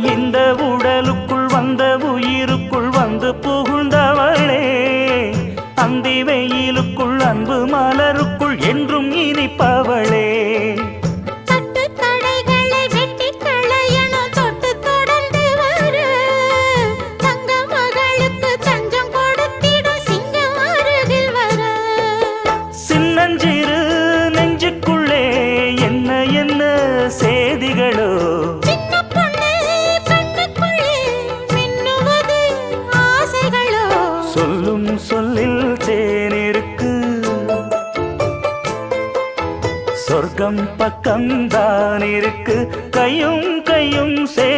இந்த உடலுக்குள் வந்த உயிருக்குள் வந்து புகுந்தவளே, அந்தி வெயிலுக்குள் அன்பு மலருக்குள் என்றும் இனிப்பவளே. சின்னஞ்சிறு நெஞ்சுக்குள்ளே என்ன என்ன சேதிகளோ, சொல்லும் சொல்லில் தேனிருக்கு, சொர்க்கம் பக்கம்தான் இருக்கு, கையும் கையும் சே